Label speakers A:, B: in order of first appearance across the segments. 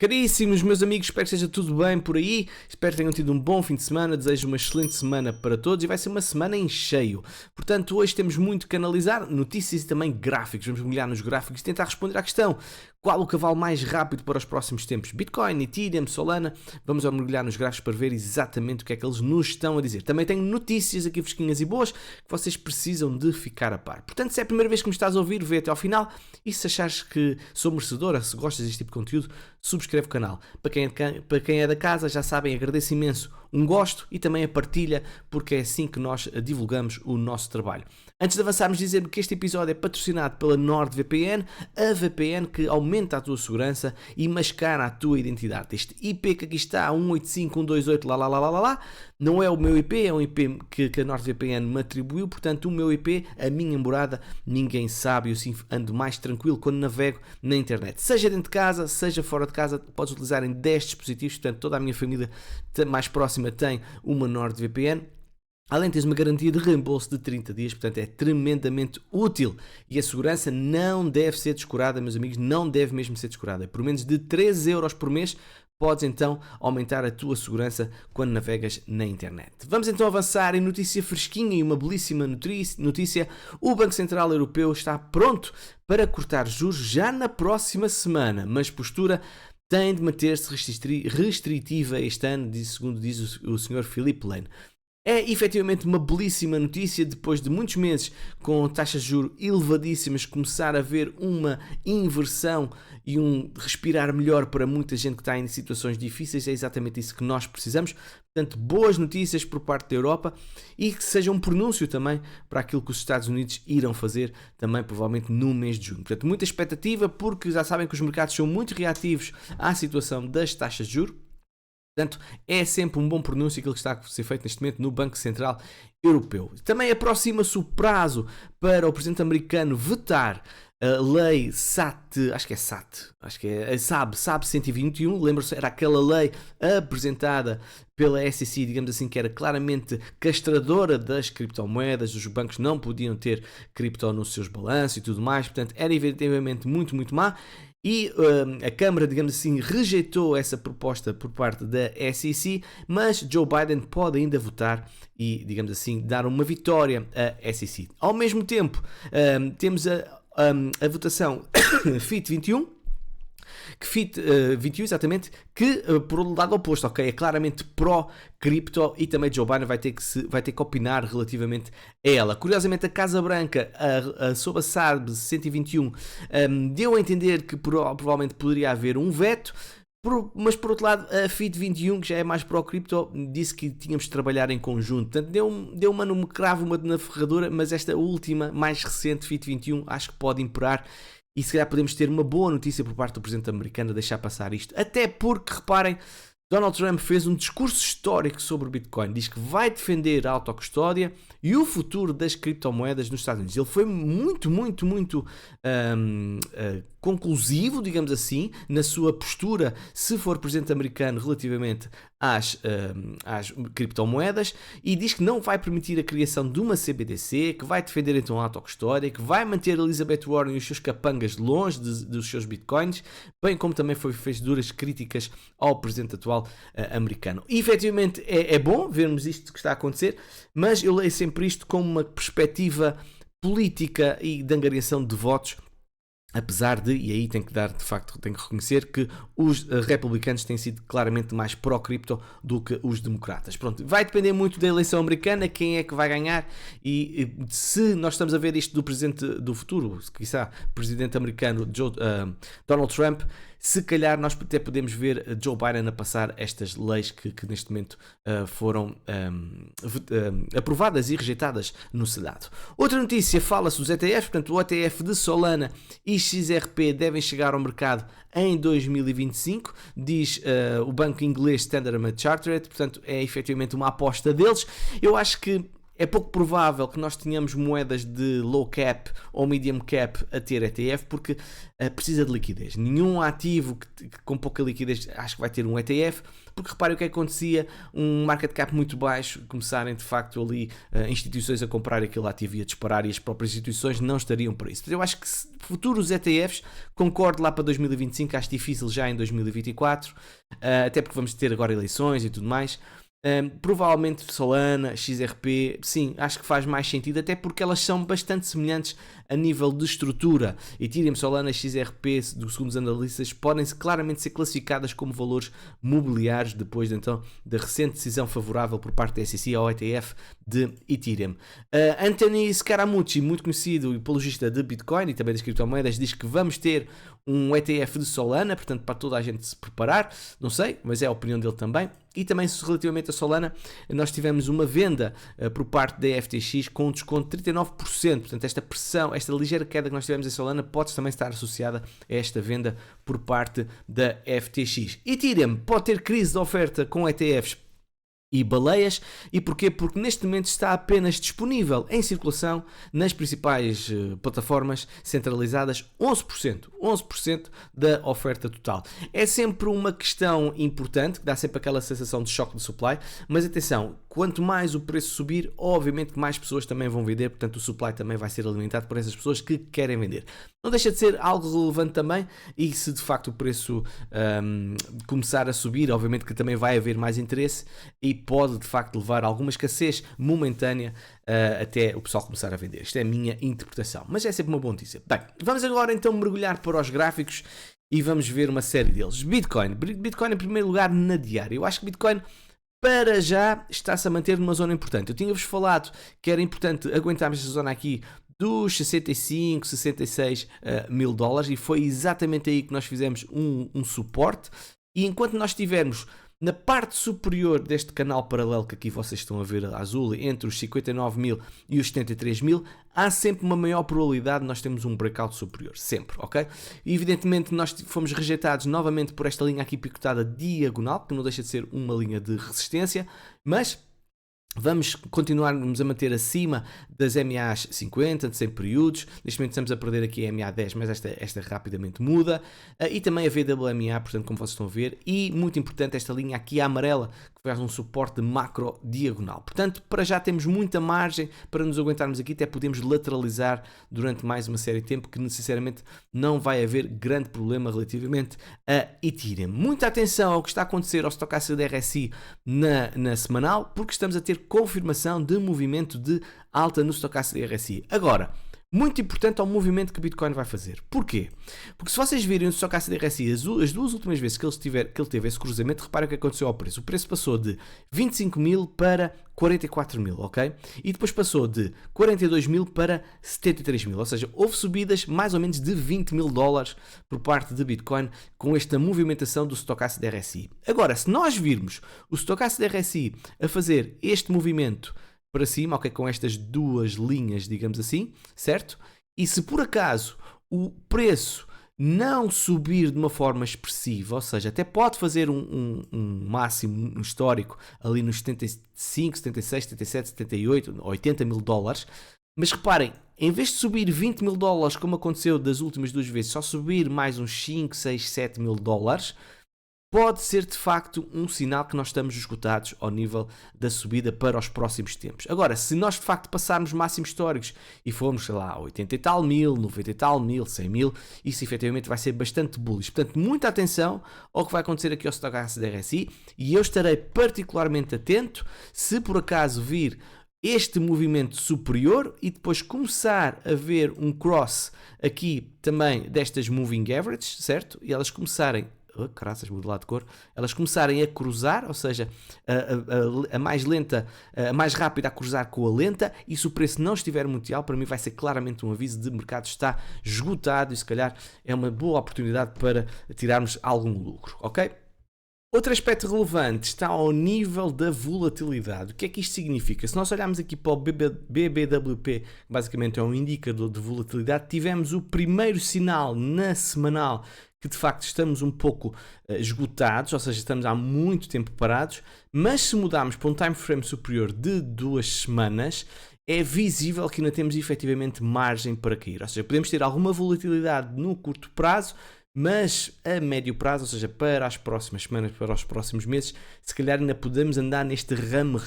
A: Caríssimos meus amigos, espero que esteja tudo bem por aí, espero que tenham tido um bom fim de semana, desejo uma excelente semana para todos e vai ser uma semana em cheio. Portanto, hoje temos muito que analisar, notícias e também gráficos, vamos mergulhar nos gráficos e tentar responder à questão: qual o cavalo mais rápido para os próximos tempos? Bitcoin, Ethereum, Solana? Vamos mergulhar nos gráficos para ver exatamente o que é que eles nos estão a dizer. Também tenho notícias aqui fresquinhas e boas que vocês precisam de ficar a par. Portanto, se é a primeira vez que me estás a ouvir, vê até ao final e se achares que sou merecedora, se gostas deste tipo de conteúdo, subscreve o canal. Para quem é da casa, já sabem, agradeço imenso um gosto e também a partilha, porque é assim que nós divulgamos o nosso trabalho. Antes de avançarmos, dizer que este episódio é patrocinado pela NordVPN, a VPN que aumenta a tua segurança e mascara a tua identidade. Este IP que aqui está, 185.128, não é o meu IP, é um IP que a NordVPN me atribuiu, portanto o meu IP, a minha morada, ninguém sabe, eu sim ando mais tranquilo quando navego na internet. Seja dentro de casa, seja fora de casa, podes utilizar em 10 dispositivos, portanto toda a minha família mais próxima tem uma NordVPN. Além de teres uma garantia de reembolso de 30 dias, portanto é tremendamente útil. E a segurança não deve ser descurada, meus amigos, não deve mesmo ser descurada. Por menos de 13€ por mês, podes então aumentar a tua segurança quando navegas na internet. Vamos então avançar em notícia fresquinha e uma belíssima notícia. O Banco Central Europeu está pronto para cortar juros já na próxima semana, mas postura tem de manter-se restritiva este ano, segundo diz o Sr. Philip Lane. É efetivamente uma belíssima notícia, depois de muitos meses com taxas de juros elevadíssimas, começar a haver uma inversão e um respirar melhor para muita gente que está em situações difíceis. É exatamente isso que nós precisamos. Portanto, boas notícias por parte da Europa e que seja um pronúncio também para aquilo que os Estados Unidos irão fazer também provavelmente no mês de junho. Portanto, muita expectativa, porque já sabem que os mercados são muito reativos à situação das taxas de juros. Portanto, é sempre um bom pronúncio aquilo que está a ser feito neste momento no Banco Central Europeu. Também aproxima-se o prazo para o presidente americano vetar a lei SAT, acho que é SAB 121, lembra-se, era aquela lei apresentada pela SEC, digamos assim, que era claramente castradora das criptomoedas, os bancos não podiam ter cripto nos seus balanços e tudo mais, portanto, era evidentemente muito, muito má. E a Câmara, digamos assim, rejeitou essa proposta por parte da SEC, mas Joe Biden pode ainda votar e, digamos assim, dar uma vitória à SEC. Ao mesmo tempo, temos a votação FIT 21, FIT 21, exatamente, que por um lado oposto, ok, é claramente pró-cripto e também Joe Biden vai ter que opinar relativamente a ela. Curiosamente, a Casa Branca, sob a SAB 121, deu a entender que provavelmente poderia haver um veto, mas por outro lado, a FIT 21, que já é mais pró-cripto, disse que tínhamos de trabalhar em conjunto. Portanto, deu uma no cravo, uma na ferradura, mas esta última, mais recente, FIT 21, acho que pode imperar. E se calhar podemos ter uma boa notícia por parte do presidente americano a deixar passar isto. Até porque, reparem, Donald Trump fez um discurso histórico sobre o Bitcoin. Diz que vai defender a autocustódia e o futuro das criptomoedas nos Estados Unidos. Ele foi muito conclusivo, digamos assim, na sua postura, se for presidente americano, relativamente às criptomoedas, e diz que não vai permitir a criação de uma CBDC, que vai defender então a autocustódia, que vai manter Elizabeth Warren e os seus capangas longe dos seus bitcoins, bem como também fez duras críticas ao presidente atual americano. E efetivamente é bom vermos isto que está a acontecer, mas eu leio sempre isto como uma perspectiva política e de angariação de votos. Apesar de, e aí tenho que reconhecer que os republicanos têm sido claramente mais pró-cripto do que os democratas. Pronto, vai depender muito da eleição americana, quem é que vai ganhar, e se nós estamos a ver isto do presidente do futuro, quiçá presidente americano Donald Trump, se calhar nós até podemos ver Joe Biden a passar estas leis que neste momento foram aprovadas e rejeitadas no Senado. Outra notícia, fala-se dos ETFs, portanto o ETF de Solana e XRP devem chegar ao mercado em 2025, diz o banco inglês Standard & Chartered, portanto é efetivamente uma aposta deles. Eu acho que É pouco provável que nós tenhamos moedas de low cap ou medium cap a ter ETF, porque precisa de liquidez. Nenhum ativo que com pouca liquidez acho que vai ter um ETF, porque repare o que acontecia, um market cap muito baixo, começarem de facto ali instituições a comprar aquele ativo e a disparar, e as próprias instituições não estariam para isso. Mas eu acho que futuros ETFs, concordo lá para 2025, acho difícil já em 2024, até porque vamos ter agora eleições e tudo mais. Provavelmente Solana, XRP, sim, acho que faz mais sentido, até porque elas são bastante semelhantes a nível de estrutura. Ethereum, Solana, XRP, segundo os analistas, podem claramente ser classificadas como valores mobiliários depois então da recente decisão favorável por parte da SEC ao ETF de Ethereum. Anthony Scaramucci, muito conhecido e apologista de Bitcoin e também das criptomoedas, diz que vamos ter um ETF de Solana, portanto para toda a gente se preparar, não sei, mas é a opinião dele também. E também relativamente a Solana, nós tivemos uma venda por parte da FTX com um desconto de 39%, portanto esta pressão, esta ligeira queda que nós tivemos em Solana pode também estar associada a esta venda por parte da FTX. Ethereum pode ter crise de oferta com ETFs e baleias. E porquê? Porque neste momento está apenas disponível em circulação nas principais plataformas centralizadas 11% da oferta total. É sempre uma questão importante, que dá sempre aquela sensação de choque de supply, mas atenção, quanto mais o preço subir, obviamente que mais pessoas também vão vender, portanto o supply também vai ser alimentado por essas pessoas que querem vender. Não deixa de ser algo relevante também, e se de facto o preço começar a subir, obviamente que também vai haver mais interesse e pode de facto levar a alguma escassez momentânea até o pessoal começar a vender. Isto é a minha interpretação, mas é sempre uma boa notícia. Bem, vamos agora então mergulhar para os gráficos e vamos ver uma série deles. Bitcoin em primeiro lugar na diária. Eu acho que Bitcoin para já está-se a manter numa zona importante. Eu tinha-vos falado que era importante aguentarmos esta zona aqui dos 65, 66 mil dólares, e foi exatamente aí que nós fizemos um suporte. E enquanto nós estivermos na parte superior deste canal paralelo que aqui vocês estão a ver azul, entre os 59 mil e os 73 mil, há sempre uma maior probabilidade de nós termos um breakout superior, sempre, ok? E evidentemente nós fomos rejeitados novamente por esta linha aqui picotada diagonal, que não deixa de ser uma linha de resistência, mas vamos continuarmos a manter acima das MAs 50, de 100 períodos. Neste momento estamos a perder aqui a MA 10, mas esta rapidamente muda. E também a VWMA, portanto, como vocês estão a ver. E, muito importante, esta linha aqui amarela, que faz um suporte macro diagonal. Portanto, para já temos muita margem para nos aguentarmos aqui. Até podemos lateralizar durante mais uma série de tempo, que, sinceramente, não vai haver grande problema relativamente a Ethereum. Muita atenção ao que está a acontecer ao Stochastic RSI na semanal, porque estamos a ter confirmação de movimento de alta no Stochastic RSI. Agora, muito importante ao movimento que o Bitcoin vai fazer. Porquê? Porque se vocês virem o Stochastic RSI, as duas últimas vezes que ele teve esse cruzamento, reparem o que aconteceu ao preço. O preço passou de 25 mil para 44 mil, ok? E depois passou de 42 mil para 73 mil, ou seja, houve subidas mais ou menos de 20 mil dólares por parte de Bitcoin com esta movimentação do Stochastic RSI. Agora, se nós virmos o Stochastic RSI a fazer este movimento para cima, ok, com estas duas linhas, digamos assim, certo? E se por acaso o preço não subir de uma forma expressiva, ou seja, até pode fazer um máximo histórico ali nos 75, 76, 77, 78, 80 mil dólares, mas reparem, em vez de subir 20 mil dólares, como aconteceu das últimas duas vezes, só subir mais uns 5, 6, 7 mil dólares, pode ser de facto um sinal que nós estamos esgotados ao nível da subida para os próximos tempos. Agora, se nós de facto passarmos máximos históricos e formos, sei lá, 80 e tal mil, 90 e tal mil, 100 mil, isso efetivamente vai ser bastante bullish. Portanto, muita atenção ao que vai acontecer aqui ao Stochastic RSI, e eu estarei particularmente atento se por acaso vir este movimento superior e depois começar a ver um cross aqui também destas moving averages, certo? E elas começarem caraças, mudou de cor, elas começarem a cruzar, ou seja, a mais lenta, a mais rápida a cruzar com a lenta, e se o preço não estiver muito alto, para mim vai ser claramente um aviso de mercado está esgotado, e se calhar é uma boa oportunidade para tirarmos algum lucro, ok? Outro aspecto relevante está ao nível da volatilidade. O que é que isto significa? Se nós olharmos aqui para o BBWP, basicamente é um indicador de volatilidade, tivemos o primeiro sinal na semanal que de facto estamos um pouco esgotados, ou seja, estamos há muito tempo parados, mas se mudarmos para um time frame superior de 2 semanas, é visível que ainda temos efetivamente margem para cair. Ou seja, podemos ter alguma volatilidade no curto prazo, mas a médio prazo, ou seja, para as próximas semanas, para os próximos meses, se calhar ainda podemos andar neste ramo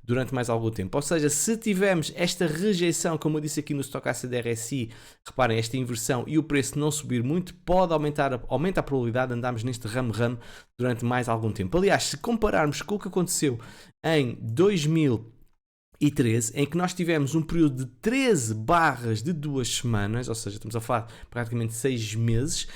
A: durante mais algum tempo. Ou seja, se tivermos esta rejeição, como eu disse aqui no Stochastic RSI, reparem, esta inversão e o preço não subir muito, pode aumenta a probabilidade de andarmos neste ramo durante mais algum tempo. Aliás, se compararmos com o que aconteceu em 2013, em que nós tivemos um período de 13 barras de 2 semanas, ou seja, estamos a falar de praticamente 6 meses,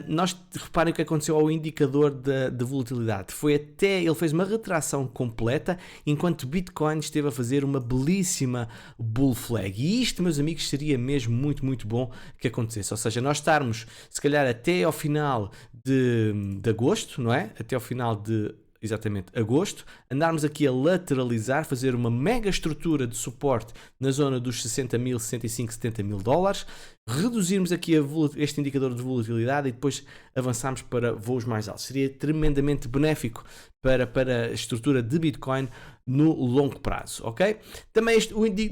A: nós reparem o que aconteceu ao indicador de volatilidade. Ele fez uma retração completa, enquanto Bitcoin esteve a fazer uma belíssima bull flag. E isto, meus amigos, seria mesmo muito bom que acontecesse. Ou seja, nós estarmos, se calhar, até ao final de agosto, não é? Até ao final de exatamente agosto, andarmos aqui a lateralizar, fazer uma mega estrutura de suporte na zona dos 60 mil, 65, 70 mil dólares, reduzirmos aqui este indicador de volatilidade e depois avançarmos para voos mais altos. Seria tremendamente benéfico para a estrutura de Bitcoin no longo prazo, ok? Também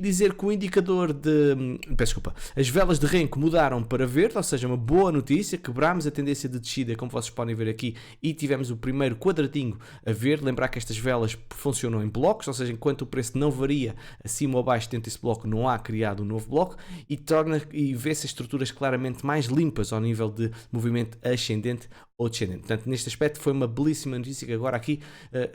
A: dizer que o indicador as velas de renko mudaram para verde, ou seja, uma boa notícia, quebrámos a tendência de descida, como vocês podem ver aqui, e tivemos o primeiro quadradinho a verde. Lembrar que estas velas funcionam em blocos, ou seja, enquanto o preço não varia acima ou abaixo dentro desse bloco, não há criado um novo bloco, e vê-se as estruturas claramente mais limpas ao nível de movimento ascendente ou descendente. Portanto, neste aspecto foi uma belíssima notícia que agora aqui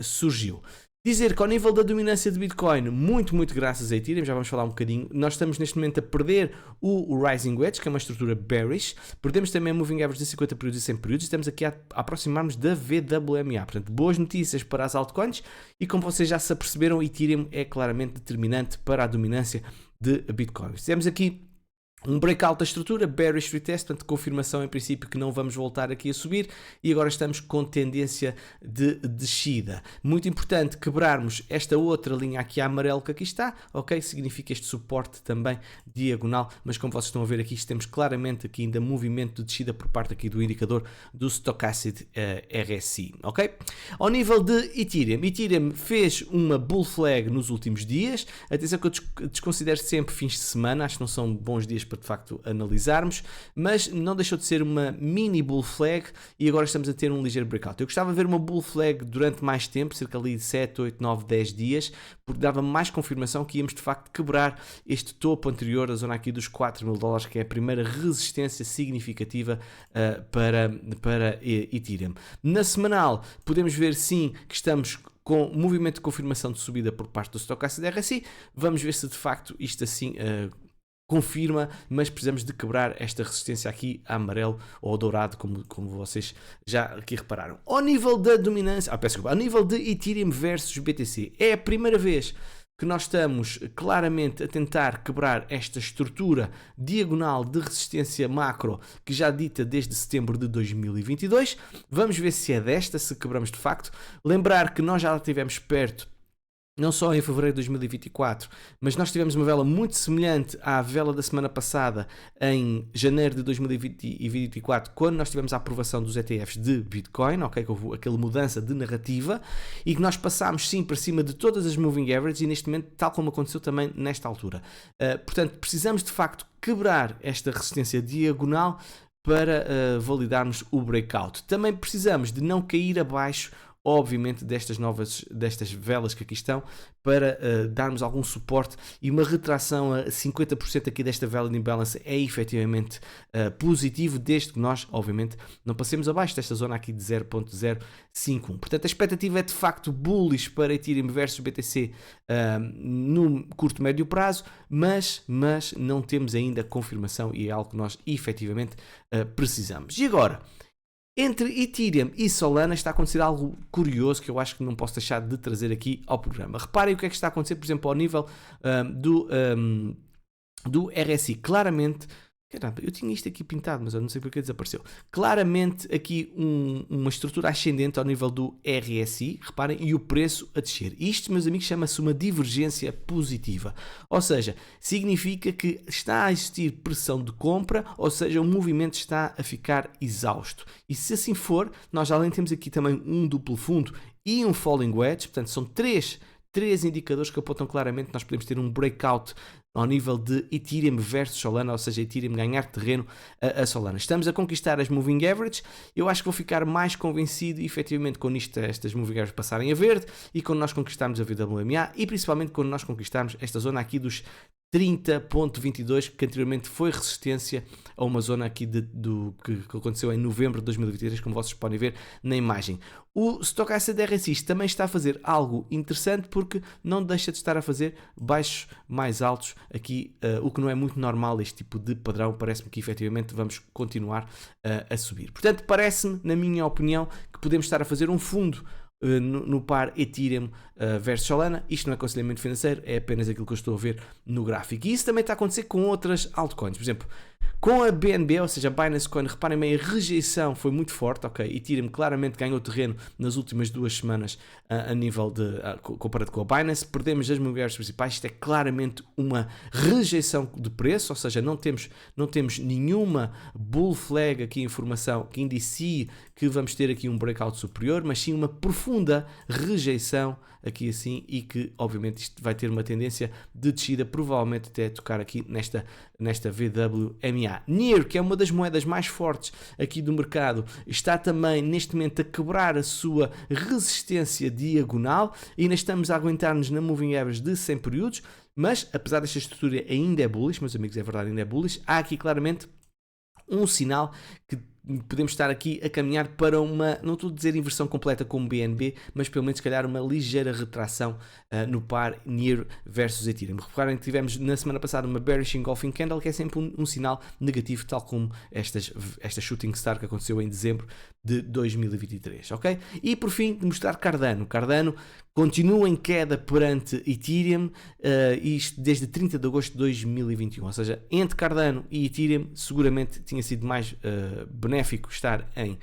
A: surgiu. Dizer que ao nível da dominância de Bitcoin, muito graças a Ethereum, já vamos falar um bocadinho, nós estamos neste momento a perder o Rising Wedge, que é uma estrutura bearish, perdemos também a Moving Average de 50 períodos e 100 períodos, estamos aqui a aproximar-nos da VWMA, portanto, boas notícias para as altcoins, e como vocês já se aperceberam, Ethereum é claramente determinante para a dominância de Bitcoin. Temos aqui um breakout da estrutura, bearish retest, portanto confirmação em princípio que não vamos voltar aqui a subir, e agora estamos com tendência de descida. Muito importante quebrarmos esta outra linha aqui a amarelo que aqui está, ok? Significa este suporte também diagonal, mas como vocês estão a ver aqui, temos claramente aqui ainda movimento de descida por parte aqui do indicador do Stochastic RSI, ok? Ao nível de Ethereum fez uma bull flag nos últimos dias. Atenção que eu desconsidero sempre fins de semana, acho que não são bons dias para de facto analisarmos, mas não deixou de ser uma mini bull flag e agora estamos a ter um ligeiro breakout. Eu gostava de ver uma bull flag durante mais tempo, cerca ali de 7, 8, 9, 10 dias, porque dava mais confirmação que íamos de facto quebrar este topo anterior, a zona aqui dos 4 mil dólares, que é a primeira resistência significativa para Ethereum. Na semanal podemos ver sim que estamos com movimento de confirmação de subida por parte do Stochastic RSI. Vamos ver se de facto isto assim confirma, mas precisamos de quebrar esta resistência aqui a amarelo ou dourado, como vocês já aqui repararam. Ao nível da dominância, ao nível de Ethereum versus BTC, é a primeira vez que nós estamos claramente a tentar quebrar esta estrutura diagonal de resistência macro que já dita desde setembro de 2022. Vamos ver se é desta, se quebramos de facto. Lembrar que nós já estivemos perto, não só em fevereiro de 2024, mas nós tivemos uma vela muito semelhante à vela da semana passada, em janeiro de 2024, quando nós tivemos a aprovação dos ETFs de Bitcoin, ok, que houve aquela mudança de narrativa, e que nós passámos sim para cima de todas as moving averages, e neste momento, tal como aconteceu também nesta altura. Portanto, precisamos de facto quebrar esta resistência diagonal para validarmos o breakout. Também precisamos de não cair abaixo, obviamente, destas velas que aqui estão, para darmos algum suporte, e uma retração a 50% aqui desta vela de imbalance é efetivamente positivo, desde que nós, obviamente, não passemos abaixo desta zona aqui de 0.051. Portanto, a expectativa é de facto bullish para Ethereum versus BTC no curto médio prazo, mas não temos ainda confirmação, e é algo que nós efetivamente precisamos. E agora, entre Ethereum e Solana está a acontecer algo curioso que eu acho que não posso deixar de trazer aqui ao programa. Reparem o que é que está a acontecer, por exemplo, ao nível do RSI. Claramente Caramba, eu tinha isto aqui pintado, mas eu não sei porque desapareceu. Claramente aqui uma estrutura ascendente ao nível do RSI, reparem, e o preço a descer. Isto, meus amigos, chama-se uma divergência positiva. Ou seja, significa que está a existir pressão de compra, ou seja, o movimento está a ficar exausto. E se assim for, nós além temos aqui também um duplo fundo e um falling wedge, portanto são três indicadores que apontam claramente que nós podemos ter um breakout ao nível de Ethereum versus Solana, ou seja, Ethereum ganhar terreno a Solana. Estamos a conquistar as Moving Average, eu acho que vou ficar mais convencido efetivamente quando estas Moving Average passarem a verde e quando nós conquistarmos a VWMA e principalmente quando nós conquistarmos esta zona aqui dos 30.22, que anteriormente foi resistência a uma zona aqui que aconteceu em novembro de 2023, como vocês podem ver na imagem. O Stochastic RSI também está a fazer algo interessante porque não deixa de estar a fazer baixos mais altos aqui, o que não é muito normal, este tipo de padrão. Parece-me que efetivamente vamos continuar a subir. Portanto, parece-me, na minha opinião, que podemos estar a fazer um fundo no par Ethereum versus Solana. Isto não é aconselhamento financeiro, é apenas aquilo que eu estou a ver no gráfico. E isso também está a acontecer com outras altcoins. Por exemplo, com a BNB, ou seja, a Binance Coin, reparem bem, a rejeição foi muito forte, ok? Ethereum claramente ganhou terreno nas últimas 2 semanas a nível de, comparado com a Binance. Perdemos as moedas principais, isto é claramente uma rejeição de preço, ou seja, não temos nenhuma bull flag aqui, informação que indicie que vamos ter aqui um breakout superior, mas sim uma profunda rejeição aqui assim, e que obviamente isto vai ter uma tendência de descida, provavelmente até tocar aqui nesta VWMA. NEAR, que é uma das moedas mais fortes aqui do mercado, está também neste momento a quebrar a sua resistência diagonal e ainda estamos a aguentar-nos na Moving Average de 100 períodos, mas apesar desta estrutura ainda é bullish, meus amigos, é verdade, ainda é bullish, há aqui claramente um sinal que podemos estar aqui a caminhar para uma, não estou a dizer inversão completa como BNB, mas pelo menos se calhar uma ligeira retração no par NEAR versus Ethereum. Reparem que tivemos na semana passada uma bearish engulfing candle, que é sempre um sinal negativo, tal como esta shooting star que aconteceu em dezembro de 2023, ok? E por fim, de mostrar Cardano. Cardano continua em queda perante Ethereum, isto desde 30 de agosto de 2021, ou seja, entre Cardano e Ethereum seguramente tinha sido mais benéfico estar em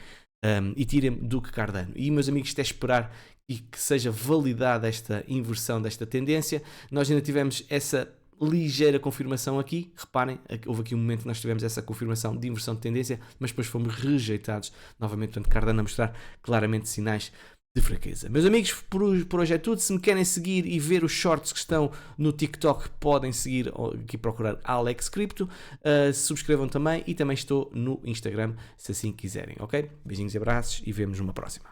A: Ethereum do que Cardano. E meus amigos, isto é esperar e que seja validada esta inversão desta tendência. Nós ainda tivemos essa ligeira confirmação aqui, reparem, houve aqui um momento que nós tivemos essa confirmação de inversão de tendência, mas depois fomos rejeitados novamente, portanto Cardano a mostrar claramente sinais de fraqueza. Meus amigos, por hoje é tudo. Se me querem seguir e ver os shorts que estão no TikTok, podem seguir aqui, procurar Alex Crypto, subscrevam também e também estou no Instagram se assim quiserem, ok? Beijinhos e abraços e vemos numa próxima.